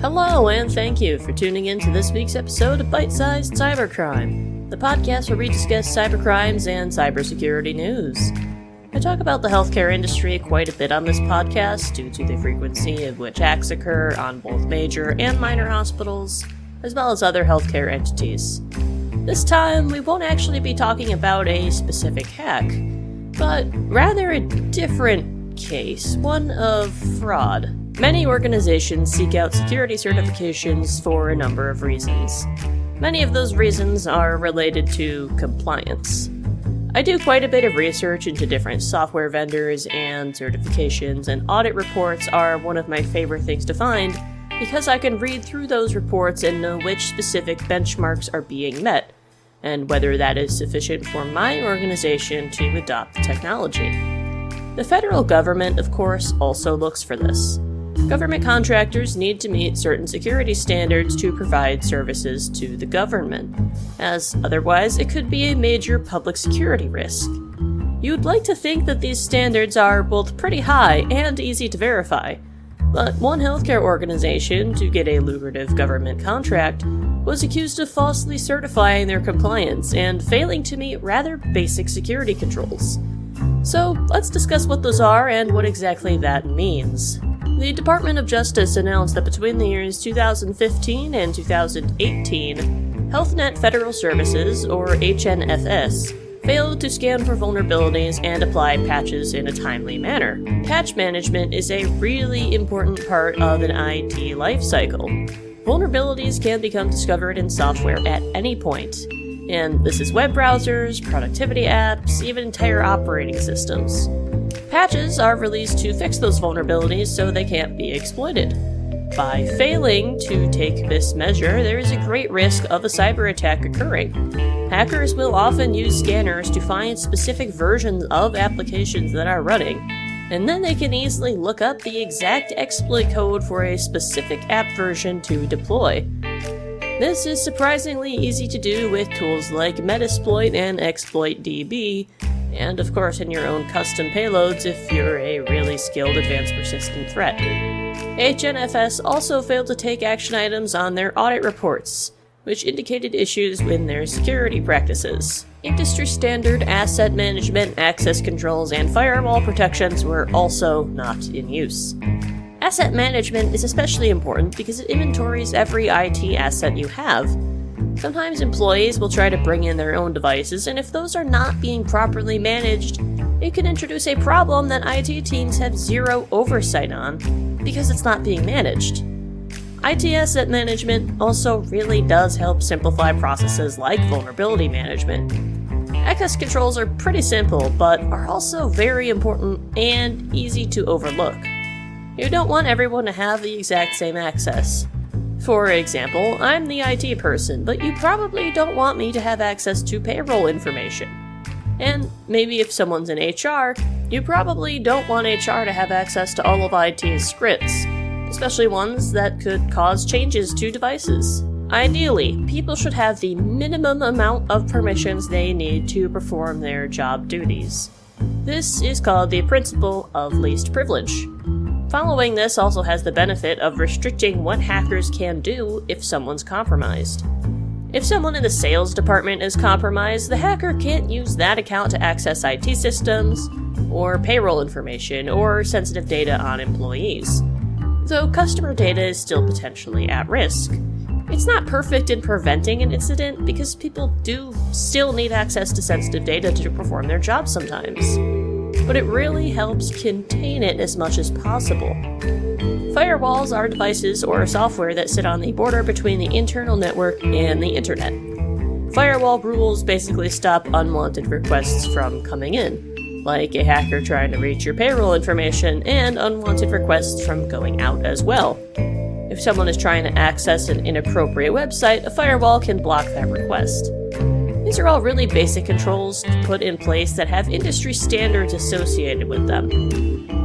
Hello, and thank you for tuning in to this week's episode of Bite-Sized Cybercrime, the podcast where we discuss cybercrimes and cybersecurity news. I talk about the healthcare industry quite a bit on this podcast due to the frequency of which hacks occur on both major and minor hospitals, as well as other healthcare entities. This time, we won't actually be talking about a specific hack, but rather a different case, one of fraud. Many organizations seek out security certifications for a number of reasons. Many of those reasons are related to compliance. I do quite a bit of research into different software vendors and certifications, and audit reports are one of my favorite things to find because I can read through those reports and know which specific benchmarks are being met, and whether that is sufficient for my organization to adopt the technology. The federal government, of course, also looks for this. Government contractors need to meet certain security standards to provide services to the government, as otherwise it could be a major public security risk. You'd like to think that these standards are both pretty high and easy to verify, but one healthcare organization, to get a lucrative government contract, was accused of falsely certifying their compliance and failing to meet rather basic security controls. So let's discuss what those are and what exactly that means. The Department of Justice announced that between the years 2015 and 2018, HealthNet Federal Services, or HNFS, failed to scan for vulnerabilities and apply patches in a timely manner. Patch management is a really important part of an IT lifecycle. Vulnerabilities can become discovered in software at any point, and this is web browsers, productivity apps, even entire operating systems. Patches are released to fix those vulnerabilities so they can't be exploited. By failing to take this measure, there is a great risk of a cyber attack occurring. Hackers will often use scanners to find specific versions of applications that are running, and then they can easily look up the exact exploit code for a specific app version to deploy. This is surprisingly easy to do with tools like Metasploit and ExploitDB, and of course in your own custom payloads if you're a really skilled advanced persistent threat. HNFS also failed to take action items on their audit reports, which indicated issues in their security practices. Industry standard asset management, access controls, and firewall protections were also not in use. Asset management is especially important because it inventories every IT asset you have. Sometimes employees will try to bring in their own devices, and if those are not being properly managed, it can introduce a problem that IT teams have zero oversight on because it's not being managed. IT asset management also really does help simplify processes like vulnerability management. Access controls are pretty simple, but are also very important and easy to overlook. You don't want everyone to have the exact same access. For example, I'm the IT person, but you probably don't want me to have access to payroll information. And maybe if someone's in HR, you probably don't want HR to have access to all of IT's scripts, especially ones that could cause changes to devices. Ideally, people should have the minimum amount of permissions they need to perform their job duties. This is called the principle of least privilege. Following this also has the benefit of restricting what hackers can do if someone's compromised. If someone in the sales department is compromised, the hacker can't use that account to access IT systems, or payroll information, or sensitive data on employees. Though customer data is still potentially at risk. It's not perfect in preventing an incident because people do still need access to sensitive data to perform their job sometimes. But it really helps contain it as much as possible. Firewalls are devices or software that sit on the border between the internal network and the internet. Firewall rules basically stop unwanted requests from coming in, like a hacker trying to reach your payroll information and unwanted requests from going out as well. If someone is trying to access an inappropriate website, a firewall can block that request. These are all really basic controls put in place that have industry standards associated with them.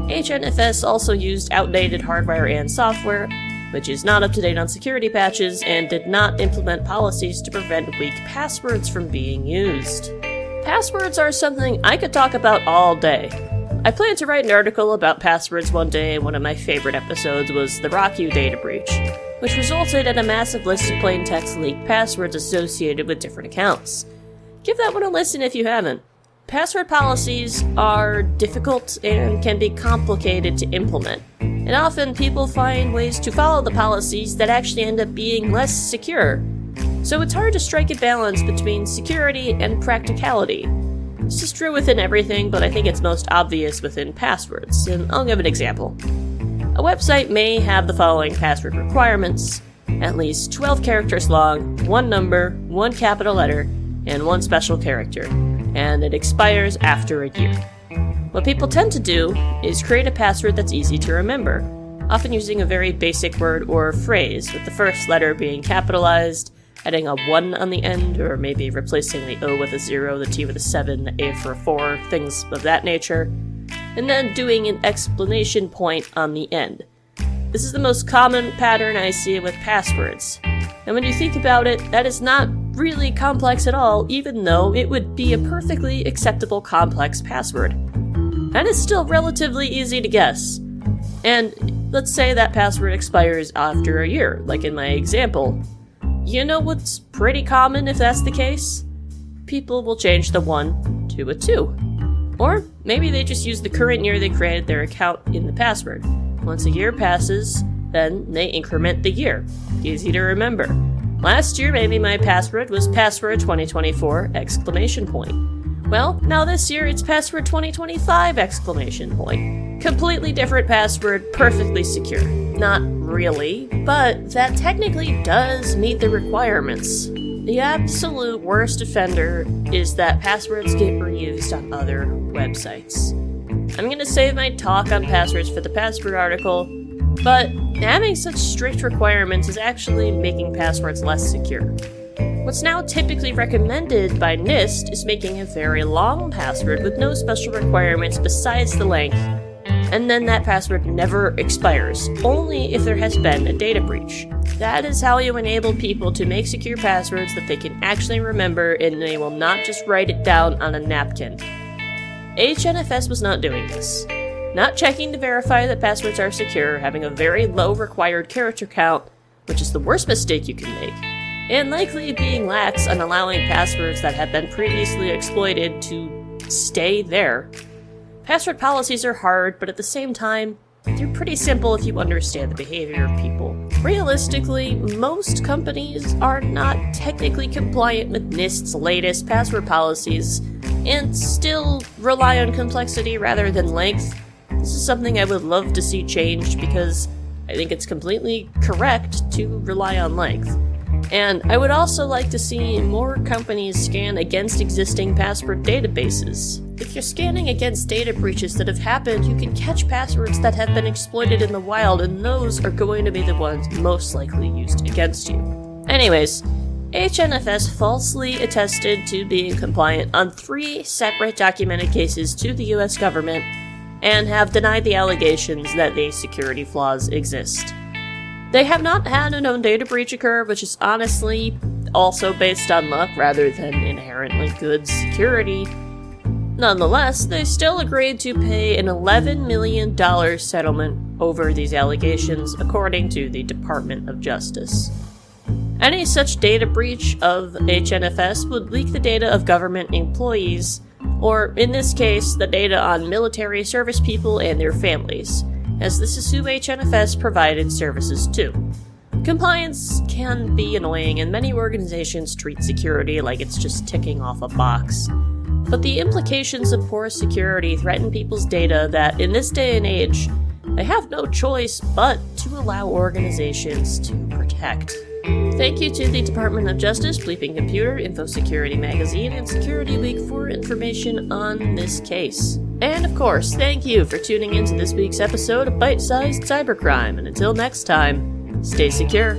HNFS also used outdated hardware and software, which is not up to date on security patches, and did not implement policies to prevent weak passwords from being used. Passwords are something I could talk about all day. I planned to write an article about passwords one day, and one of my favorite episodes was the RockU data breach, which resulted in a massive list of plain text leaked passwords associated with different accounts. Give that one a listen if you haven't. Password policies are difficult and can be complicated to implement, and often people find ways to follow the policies that actually end up being less secure. So it's hard to strike a balance between security and practicality. This is true within everything, but I think it's most obvious within passwords, and I'll give an example. A website may have the following password requirements: at least 12 characters long, 1 number, 1 capital letter, and 1 special character, and it expires after a year. What people tend to do is create a password that's easy to remember, often using a very basic word or phrase, with the first letter being capitalized, adding a 1 on the end, or maybe replacing the O with a 0, the T with a 7, the A for a 4, things of that nature, and then doing an exclamation point on the end. This is the most common pattern I see with passwords. And when you think about it, that is not really complex at all, even though it would be a perfectly acceptable complex password. And it's still relatively easy to guess. And let's say that password expires after a year, like in my example. You know what's pretty common if that's the case? People will change the 1 to a 2. Or maybe they just use the current year they created their account in the password. Once a year passes, then they increment the year. Easy to remember. Last year, maybe my password was password 2024 exclamation point. Well, now this year it's password 2025 exclamation point. Completely different password, perfectly secure. Not really, but that technically does meet the requirements. The absolute worst offender is that passwords get reused on other websites. I'm gonna save my talk on passwords for the password article, but having such strict requirements is actually making passwords less secure. What's now typically recommended by NIST is making a very long password with no special requirements besides the length, and then that password never expires, only if there has been a data breach. That is how you enable people to make secure passwords that they can actually remember, and they will not just write it down on a napkin. HNFS was not doing this. Not checking to verify that passwords are secure, having a very low required character count, which is the worst mistake you can make, and likely being lax on allowing passwords that have been previously exploited to stay there. Password policies are hard, but at the same time, they're pretty simple if you understand the behavior of people. Realistically, most companies are not technically compliant with NIST's latest password policies, and still rely on complexity rather than length. This is something I would love to see changed because I think it's completely correct to rely on length. And I would also like to see more companies scan against existing password databases. If you're scanning against data breaches that have happened, you can catch passwords that have been exploited in the wild, and those are going to be the ones most likely used against you. Anyways, HNFS falsely attested to being compliant on 3 separate documented cases to the US government, and have denied the allegations that these security flaws exist. They have not had a known data breach occur, which is honestly also based on luck rather than inherently good security. Nonetheless, they still agreed to pay an $11 million settlement over these allegations, according to the Department of Justice. Any such data breach of HNFS would leak the data of government employees, or in this case, the data on military service people and their families, as this is who HNFS provided services to. Compliance can be annoying, and many organizations treat security like it's just ticking off a box. But the implications of poor security threaten people's data that, in this day and age, they have no choice but to allow organizations to protect. Thank you to the Department of Justice, Bleeping Computer, Info Security Magazine, and Security Week for information on this case. And of course, thank you for tuning in to this week's episode of Bite-Sized Cybercrime, and until next time, stay secure.